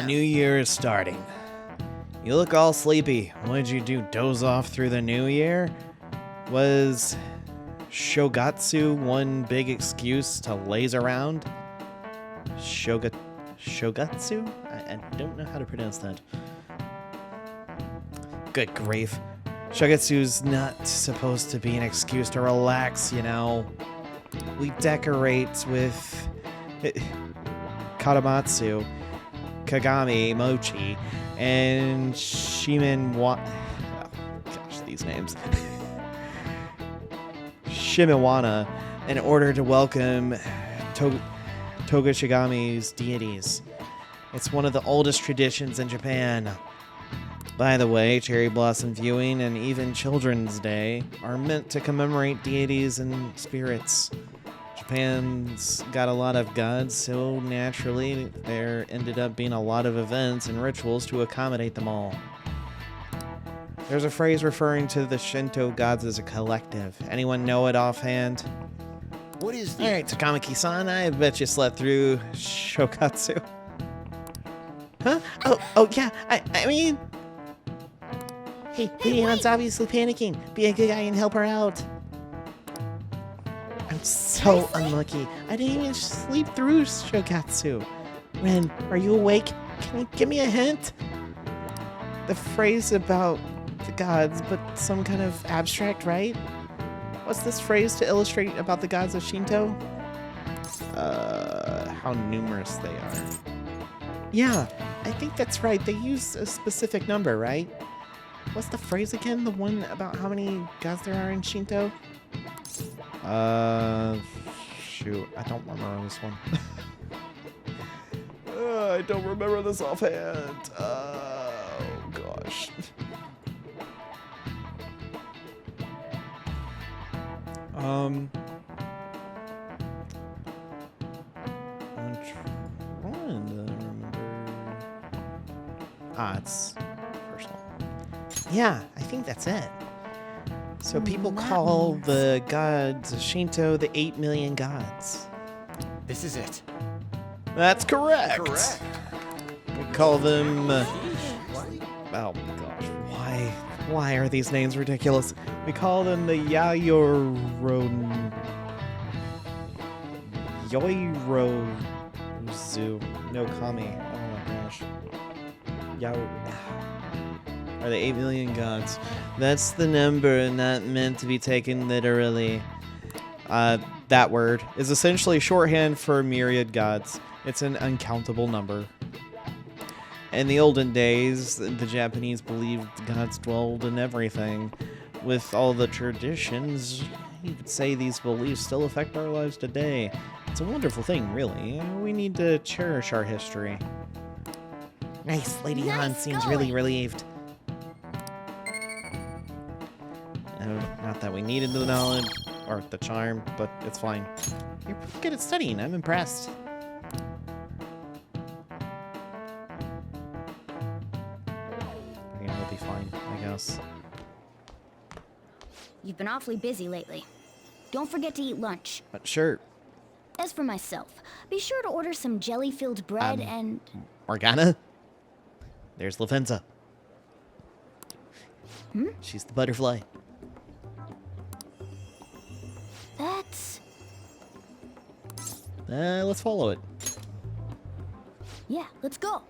A new year is starting. You look all sleepy. What did you do, doze off through the new year? Was Shogatsu one big excuse to laze around? Shogatsu? I don't know how to pronounce that. Good grief. Shogatsu's not supposed to be an excuse to relax, you know. We decorate with Katamatsu, Kagami, Mochi, and oh, gosh, these names. Shimiwana in order to welcome Tokushigami's deities. It's one of the oldest traditions in Japan. By the way, cherry blossom viewing and even Children's Day are meant to commemorate deities and spirits. Japan's got a lot of gods, so naturally there ended up being a lot of events and rituals to accommodate them all. There's a phrase referring to the Shinto gods as a collective. Anyone know it offhand? What is that? Alright, Takamaki-san, I bet you slept through Shokatsu. Huh? Oh yeah, I mean... Hey, Leon's obviously panicking. Be a good guy and help her out. I'm so unlucky. I didn't even sleep through Shokatsu. Ren, are you awake? Can you give me a hint? The phrase about the gods, but some kind of abstract, right? What's this phrase to illustrate about the gods of Shinto? How numerous they are. Yeah, I think that's right. They use a specific number, right? What's the phrase again? The one about how many gods there are in Shinto? Shoot, I don't remember this one. I don't remember this offhand. Oh, gosh. I'm trying to remember. It's first one. Yeah, I think that's it. So people call the gods of Shinto the 8 million gods. This is it. That's correct. Correct. We call them... oh gosh, why are these names ridiculous? We call them the Yoirozu. No Kami. Oh my gosh. Are the 8 million gods? That's the number not meant to be taken literally. That word is essentially shorthand for myriad gods. It's an uncountable number. In the olden days, the Japanese believed gods dwelled in everything. With all the traditions, you could say these beliefs still affect our lives today. It's a wonderful thing, really. We need to cherish our history. Nice, Lady Han seems really relieved. Not that we needed the knowledge, or the charm, but it's fine. You're pretty good at studying, I'm impressed. Yeah, we'll be fine, I guess. You've been awfully busy lately. Don't forget to eat lunch. Sure. As for myself, be sure to order some jelly-filled bread and... Morgana? There's Lavenza. She's the butterfly. That's... Let's follow it. Yeah, let's go.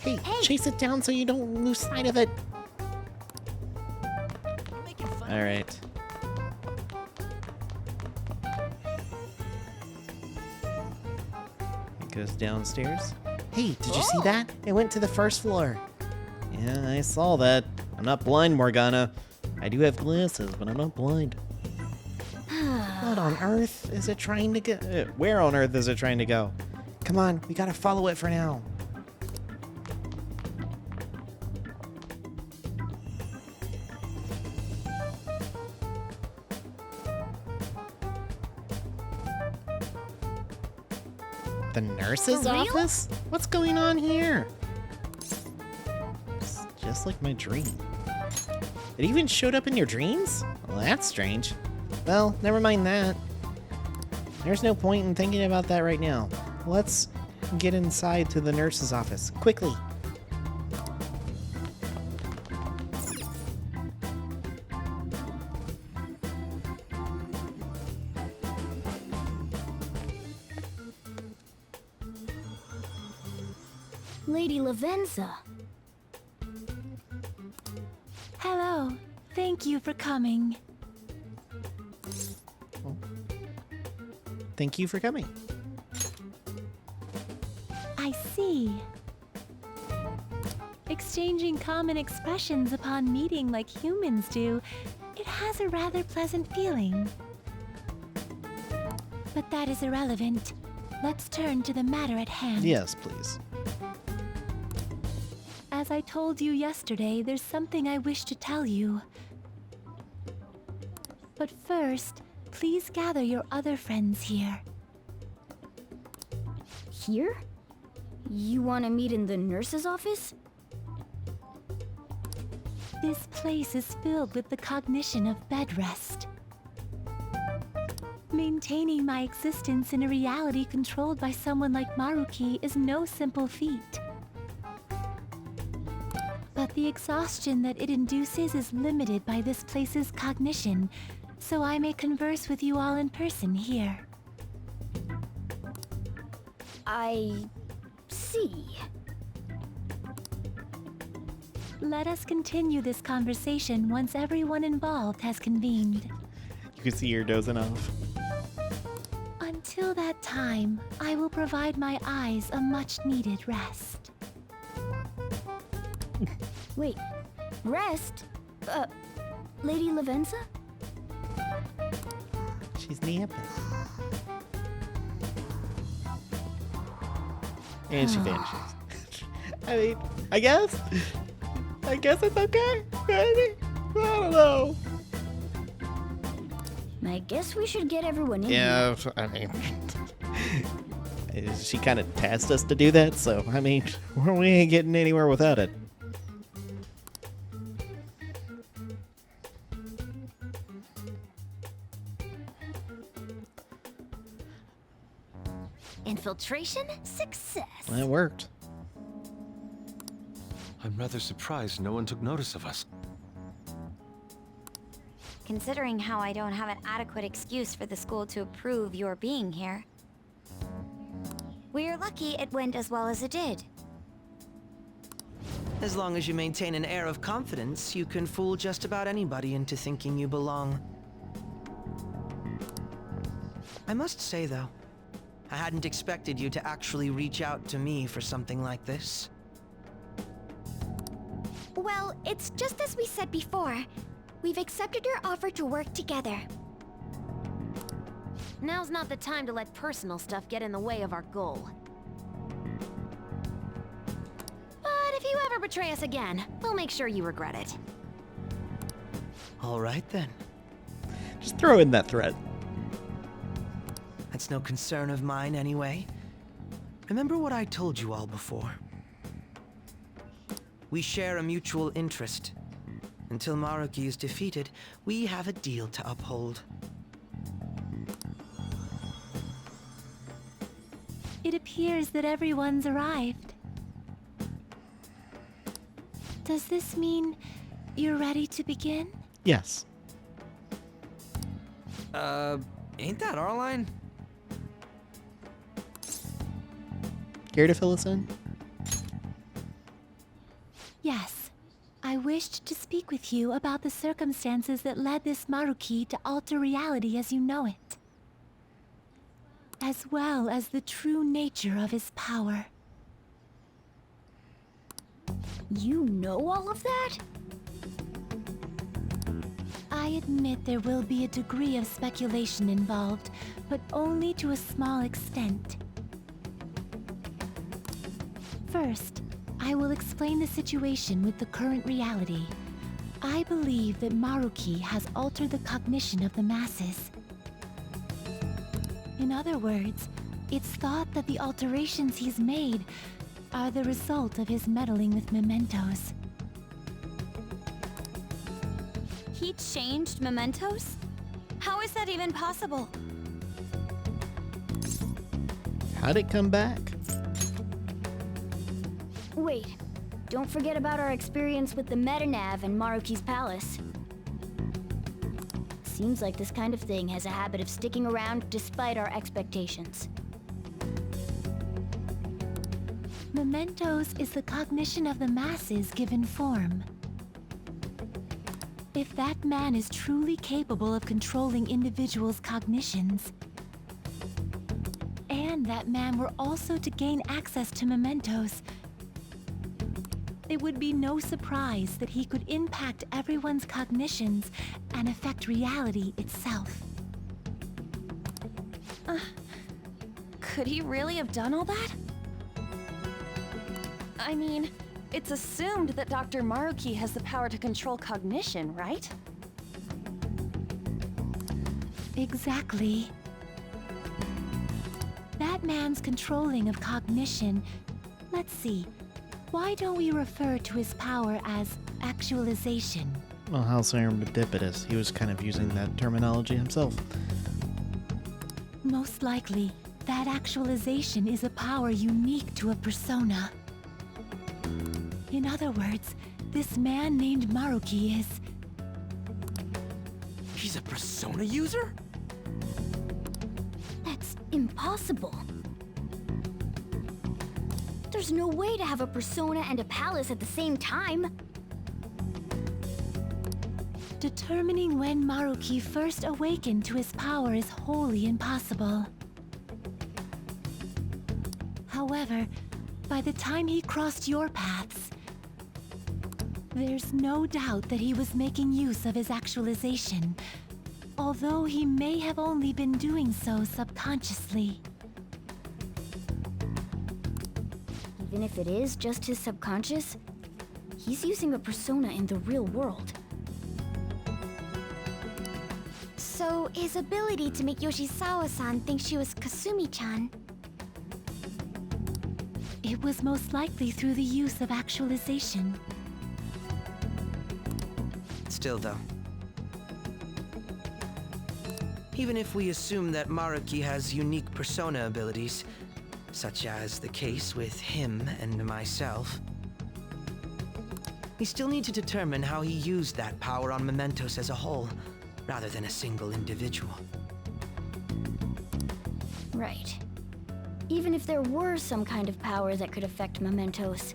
Hey, chase it down so you don't lose sight of it. All right. It goes downstairs. Hey, did you see that? It went to the first floor. Yeah, I saw that. I'm not blind, Morgana. I do have glasses, but I'm not blind. What on earth is it trying to go? Where on earth is it trying to go? Come on, we gotta follow it for now. The nurse's For real? office? What's going on here? It's just like my dream. It even showed up in your dreams? Well, that's strange. Well, never mind that. There's no point in thinking about that right now. Let's get inside to the nurse's office, quickly. Lady Lavenza. Hello. Thank you for coming. Thank you for coming. I see. Exchanging common expressions upon meeting like humans do, it has a rather pleasant feeling. But that is irrelevant. Let's turn to the matter at hand. Yes, please. As I told you yesterday, there's something I wish to tell you. But first, please gather your other friends here. Here? You want to meet in the nurse's office? This place is filled with the cognition of bed rest. Maintaining my existence in a reality controlled by someone like Maruki is no simple feat. But the exhaustion that it induces is limited by this place's cognition, so I may converse with you all in person here. I see. Let us continue this conversation once everyone involved has convened. You can see you're dozing off. Until that time, I will provide my eyes a much-needed rest. Wait, rest? Lady Lavenza? She's napping. And she vanishes. I mean, I guess it's okay. Maybe. I don't know. I guess we should get everyone in Yeah, here. I mean, she kind of tasked us to do that, so I mean, we ain't getting anywhere without it. Infiltration success. That worked. I'm rather surprised no one took notice of us. Considering how I don't have an adequate excuse for the school to approve your being here. We're lucky it went as well as it did. As long as you maintain an air of confidence, you can fool just about anybody into thinking you belong. I must say, though, I hadn't expected you to actually reach out to me for something like this. Well, it's just as we said before. We've accepted your offer to work together. Now's not the time to let personal stuff get in the way of our goal. But if you ever betray us again, we'll make sure you regret it. All right, then. Just throw in that threat. That's no concern of mine, anyway. Remember what I told you all before. We share a mutual interest. Until Maruki is defeated, we have a deal to uphold. It appears that everyone's arrived. Does this mean you're ready to begin? Yes. Ain't that our line? Care to fill us in? Yes. I wished to speak with you about the circumstances that led this Maruki to alter reality as you know it, as well as the true nature of his power. You know all of that? I admit there will be a degree of speculation involved, but only to a small extent. First, I will explain the situation with the current reality. I believe that Maruki has altered the cognition of the masses. In other words, it's thought that the alterations he's made are the result of his meddling with mementos. He changed mementos? How is that even possible? How'd it come back? Wait, don't forget about our experience with the Metanav and Maruki's palace. Seems like this kind of thing has a habit of sticking around despite our expectations. Mementos is the cognition of the masses given form. If that man is truly capable of controlling individuals' cognitions, and that man were also to gain access to mementos, it would be no surprise that he could impact everyone's cognitions and affect reality itself. Could he really have done all that? I mean, it's assumed that Dr. Maruki has the power to control cognition, right? Exactly. That man's controlling of cognition. Let's see. Why don't we refer to his power as actualization? Well, how serendipitous. He was kind of using that terminology himself. Most likely, that actualization is a power unique to a persona. In other words, this man named Maruki is... He's a persona user? That's impossible. There's no way to have a persona and a palace at the same time. Determining when Maruki first awakened to his power is wholly impossible. However, by the time he crossed your paths, there's no doubt that he was making use of his actualization, although he may have only been doing so subconsciously. Even if it is just his subconscious, he's using a persona in the real world. So, his ability to make Yoshizawa-san think she was Kasumi-chan. It was most likely through the use of actualization. Still, though. Even if we assume that Maruki has unique persona abilities, such as the case with him and myself, we still need to determine how he used that power on mementos as a whole, rather than a single individual. Right. Even if there were some kind of power that could affect mementos,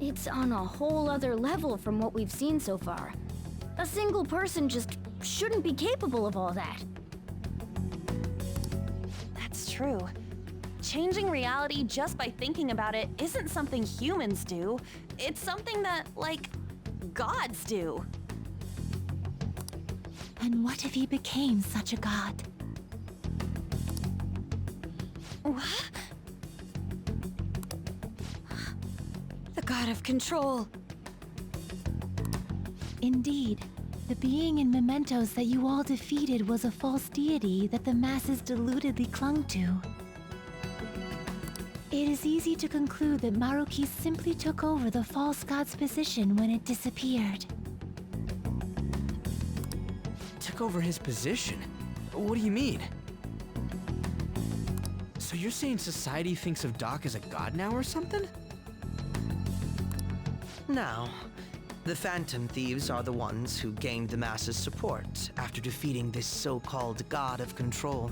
it's on a whole other level from what we've seen so far. A single person just shouldn't be capable of all that. That's true. Changing reality just by thinking about it isn't something humans do. It's something that, like, gods do. And what if he became such a god? What? The god of control. Indeed, the being in mementos that you all defeated was a false deity that the masses deludedly clung to. It is easy to conclude that Maruki simply took over the false god's position when it disappeared. Took over his position? What do you mean? So you're saying society thinks of Doc as a god now or something? Now, the Phantom Thieves are the ones who gained the masses' support after defeating this so-called god of control.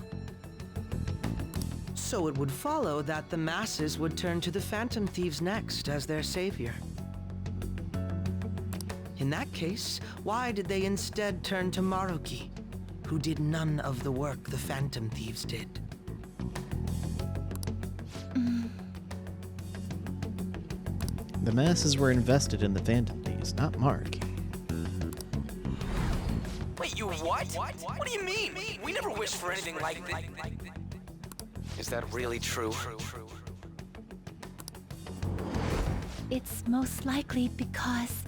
So it would follow that the masses would turn to the Phantom Thieves next as their savior. In that case, why did they instead turn to Maruki, who did none of the work the Phantom Thieves did? The masses were invested in the Phantom Thieves, not Mark. Wait, you what? What do you mean? We never wished for anything like this. Is that really true? It's most likely because...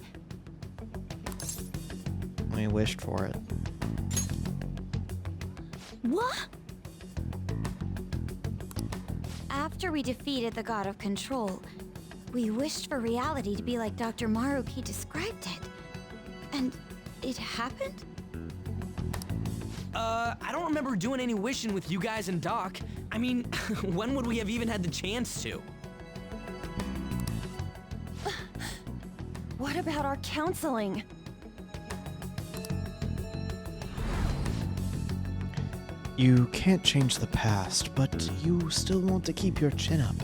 We wished for it. What? After we defeated the god of control, we wished for reality to be like Dr. Maruki described it. And it happened? I don't remember doing any wishing with you guys and Doc. I mean, when would we have even had the chance to? What about our counseling? You can't change the past, but you still want to keep your chin up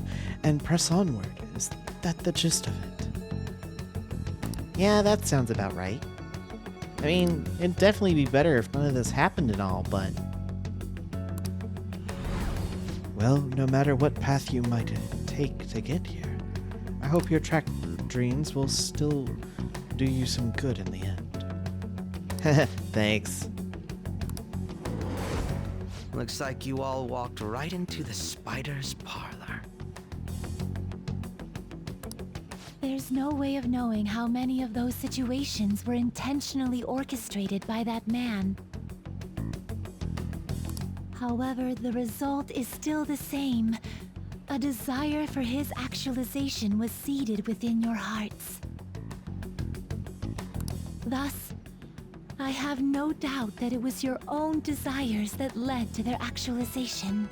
and press onward. Is that the gist of it? Yeah, that sounds about right. I mean, it'd definitely be better if none of this happened and all, but... Well, no matter what path you might take to get here, I hope your track dreams will still do you some good in the end. Thanks. Looks like you all walked right into the spider's parlor. There's no way of knowing how many of those situations were intentionally orchestrated by that man. However, the result is still the same. A desire for his actualization was seeded within your hearts. Thus, I have no doubt that it was your own desires that led to their actualization.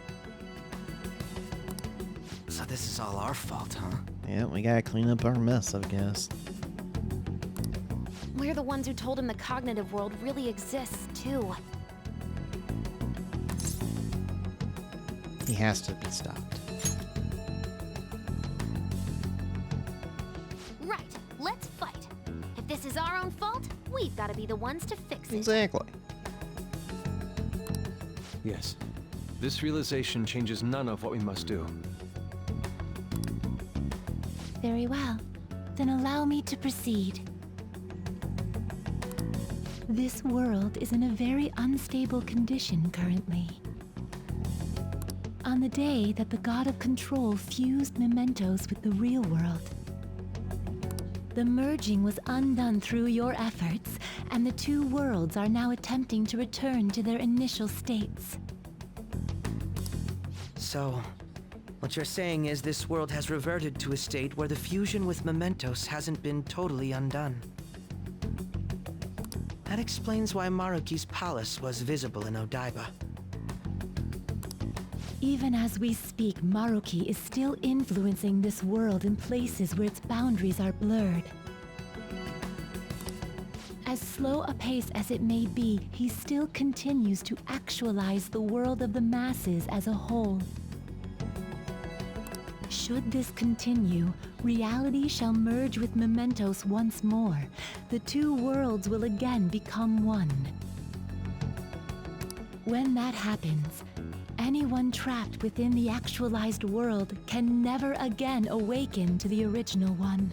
So this is all our fault, huh? Yeah, we gotta clean up our mess, I guess. We're the ones who told him the cognitive world really exists, too. He has to be stopped. Right, let's fight. If this is our own fault, we've got to be the ones to fix it. Exactly. Yes. This realization changes none of what we must do. Very well. Then allow me to proceed. This world is in a very unstable condition currently. On the day that the God of Control fused mementos with the real world, the merging was undone through your efforts, and the two worlds are now attempting to return to their initial states. So, what you're saying is this world has reverted to a state where the fusion with mementos hasn't been totally undone. That explains why Maruki's palace was visible in Odaiba. Even as we speak, Maruki is still influencing this world in places where its boundaries are blurred. As slow a pace as it may be, he still continues to actualize the world of the masses as a whole. Should this continue, reality shall merge with mementos once more. The two worlds will again become one. When that happens, anyone trapped within the actualized world can never again awaken to the original one.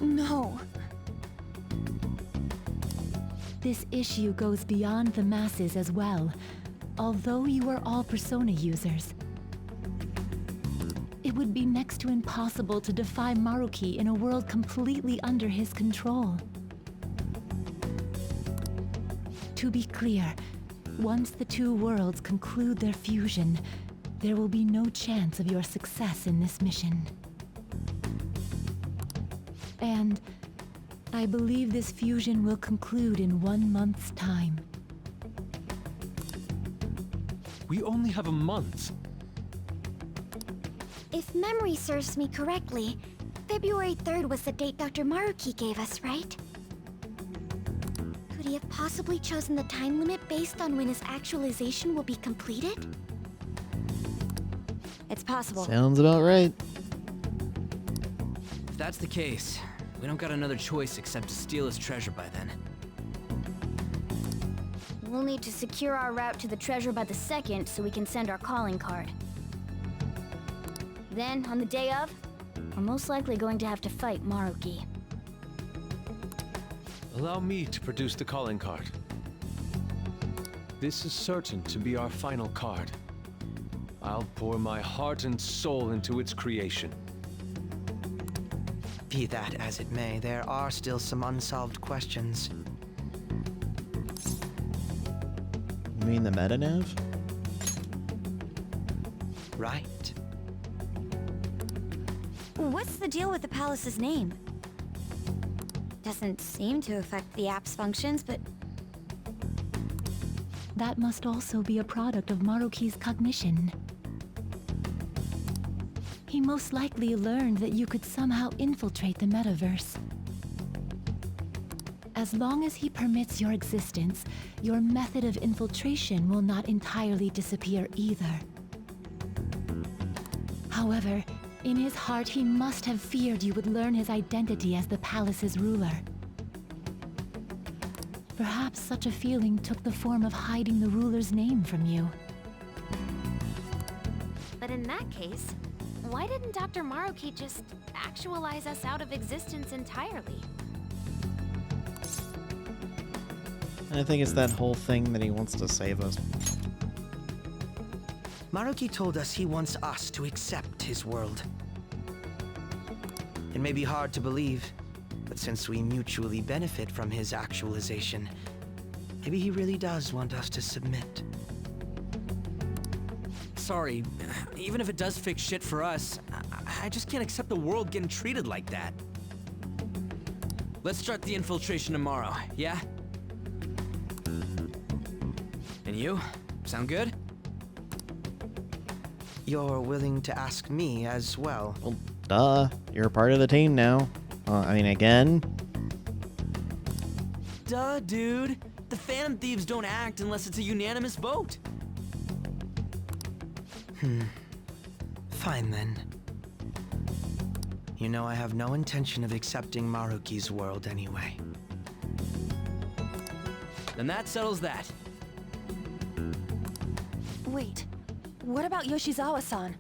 No. This issue goes beyond the masses as well. Although you are all Persona users, it would be next to impossible to defy Maruki in a world completely under his control. To be clear, once the two worlds conclude their fusion, there will be no chance of your success in this mission. And I believe this fusion will conclude in 1 month's time. We only have a month. If memory serves me correctly, February 3rd was the date Dr. Maruki gave us, right? Could he have possibly chosen the time limit based on when his actualization will be completed? It's possible. Sounds about right. If that's the case, we don't got another choice except to steal his treasure by then. We'll need to secure our route to the treasure by the 2nd so we can send our calling card. Then, on the day of, we're most likely going to have to fight Maruki. Allow me to produce the calling card. This is certain to be our final card. I'll pour my heart and soul into its creation. Be that as it may, there are still some unsolved questions. You mean the meta-nav? Right? What's the deal with the palace's name? Doesn't seem to affect the app's functions, but that must also be a product of Maruki's cognition. He most likely learned that you could somehow infiltrate the metaverse. As long as he permits your existence, your method of infiltration will not entirely disappear either. However, in his heart he must have feared you would learn his identity as the palace's ruler. Perhaps such a feeling took the form of hiding the ruler's name from you. But in that case, why didn't Dr. Maruki just actualize us out of existence entirely? I think it's that whole thing that he wants to save us. Maruki told us he wants us to accept his world. It may be hard to believe, but since we mutually benefit from his actualization, maybe he really does want us to submit. Sorry, even if it does fix shit for us, I just can't accept the world getting treated like that. Let's start the infiltration tomorrow, yeah? And you? Sound good? You're willing to ask me as well. Well, duh. You're a part of the team now. I mean, again. Duh, dude. The Phantom Thieves don't act unless it's a unanimous vote. Fine then. You know I have no intention of accepting Maruki's world anyway. Then that settles that. Wait, what about Yoshizawa-san?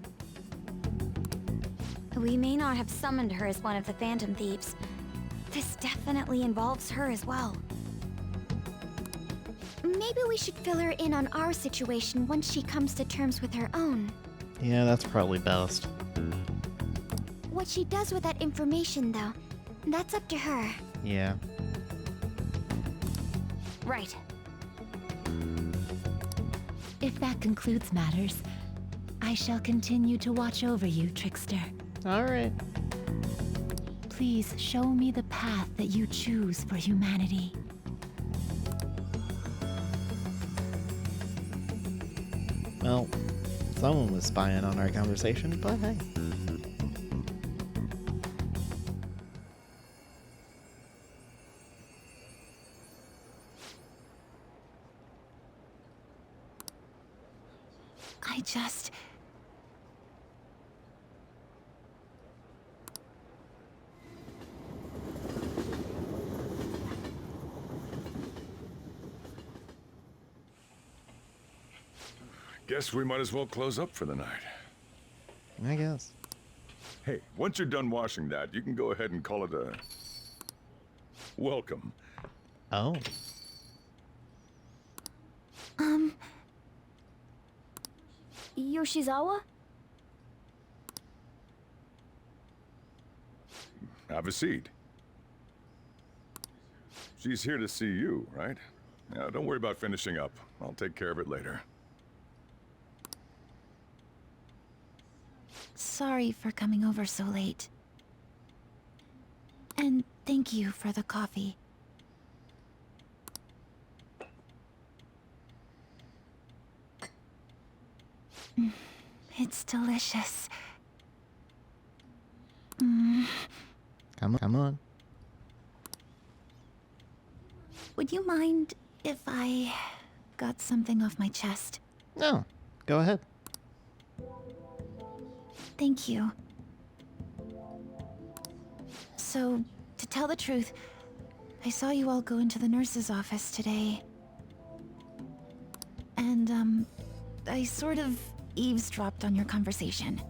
We may not have summoned her as one of the Phantom Thieves. This definitely involves her as well. Maybe we should fill her in on our situation once she comes to terms with her own. Yeah, that's probably best. What she does with that information, though, that's up to her. Yeah. Right. If that concludes matters, I shall continue to watch over you, Trickster. Alright. Please show me the path that you choose for humanity. Well, someone was spying on our conversation, but hey. I just... Guess we might as well close up for the night. I guess. Hey, once you're done washing that, you can go ahead and call it a... welcome. Oh. Yoshizawa? Have a seat. She's here to see you, right? Now, don't worry about finishing up. I'll take care of it later. Sorry for coming over so late. And thank you for the coffee. It's delicious. Come on. Would you mind if I got something off my chest? No. Go ahead. Thank you. So, to tell the truth, I saw you all go into the nurse's office today. And, I sort of eavesdropped on your conversation.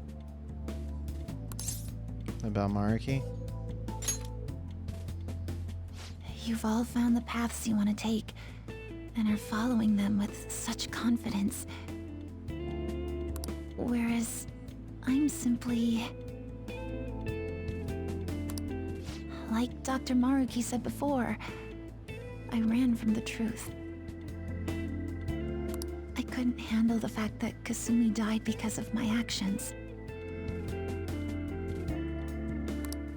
About Maruki? You've all found the paths you want to take, and are following them with such confidence. Whereas, I'm simply... like Dr. Maruki said before, I ran from the truth. I couldn't handle the fact that Kasumi died because of my actions.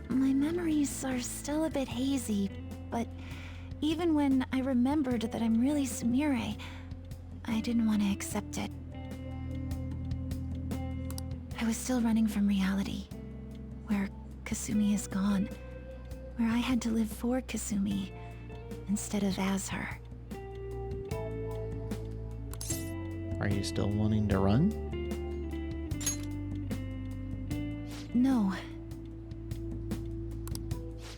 My memories are still a bit hazy, but even when I remembered that I'm really Sumire, I didn't want to accept it. I was still running from reality, where Kasumi is gone, where I had to live for Kasumi instead of as her. Are you still wanting to run? No.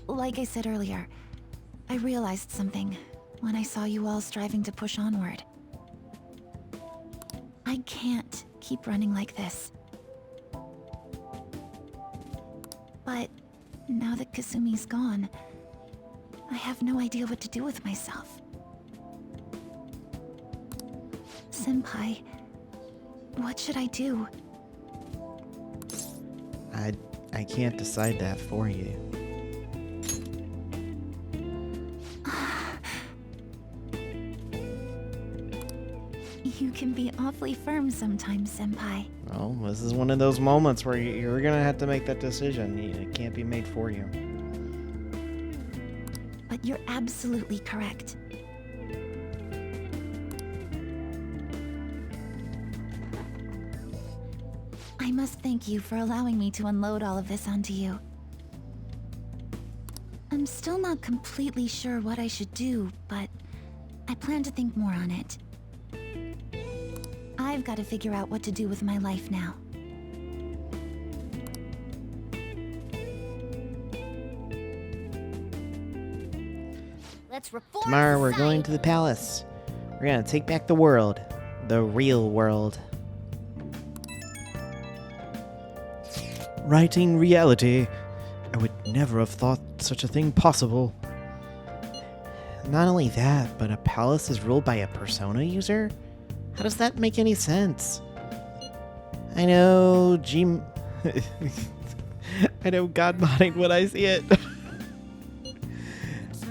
Like I said earlier, I realized something when I saw you all striving to push onward. I can't keep running like this. But now that Kasumi's gone, I have no idea what to do with myself. Senpai, what should I do? I can't decide that for you. You can be awfully firm sometimes, Senpai. Well, this is one of those moments where you're gonna have to make that decision. It can't be made for you. But you're absolutely correct. I must thank you for allowing me to unload all of this onto you. I'm still not completely sure what I should do, but I plan to think more on it. I've got to figure out what to do with my life now. Let's reform Tomorrow we're society. going to the palace. We're gonna take back the world. The real world. Writing reality. I would never have thought such a thing possible. Not only that, but a palace is ruled by a persona user? How does that make any sense? I know I know God modding when I see it.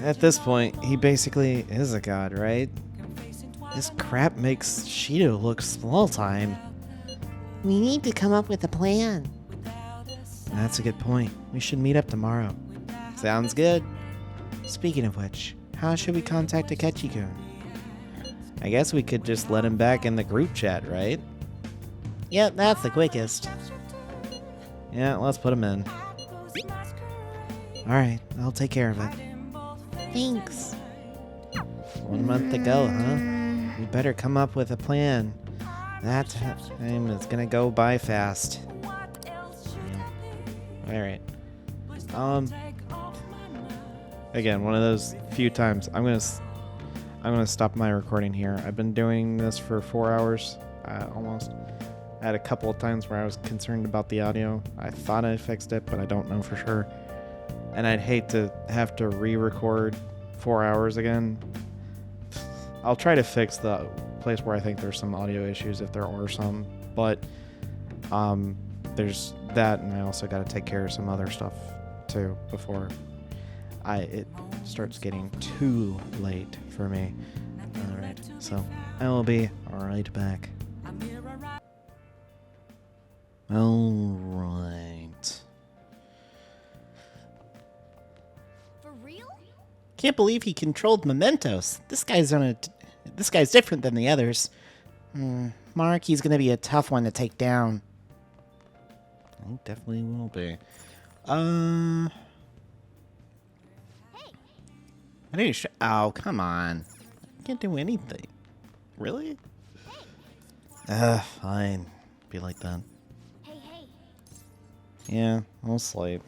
At this point, he basically is a god, right? This crap makes Shido look small time. We need to come up with a plan. That's a good point. We should meet up tomorrow. Sounds good. Speaking of which, how should we contact Akechi-kun? I guess we could just let him back in the group chat, right? Yep, that's the quickest. Yeah, let's put him in. Alright, I'll take care of it. Thanks. 1 month to go, huh? We better come up with a plan. That time is gonna go by fast. Alright. Again, one of those few times. I'm gonna stop my recording here. I've been doing this for 4 hours, almost. I had a couple of times where I was concerned about the audio. I thought I fixed it, but I don't know for sure. And I'd hate to have to re-record 4 hours again. I'll try to fix the place where I think there's some audio issues if there are some, but there's that, and I also got to take care of some other stuff too before it starts getting too late for me. Alright, so I will be right back. Alright. For real? Can't believe he controlled mementos. This guy's different than the others. Maruki's gonna be a tough one to take down. He definitely will be. I need to oh, come on. I can't do anything. Really? Fine. Be like that. Hey, hey. Yeah, I'll sleep.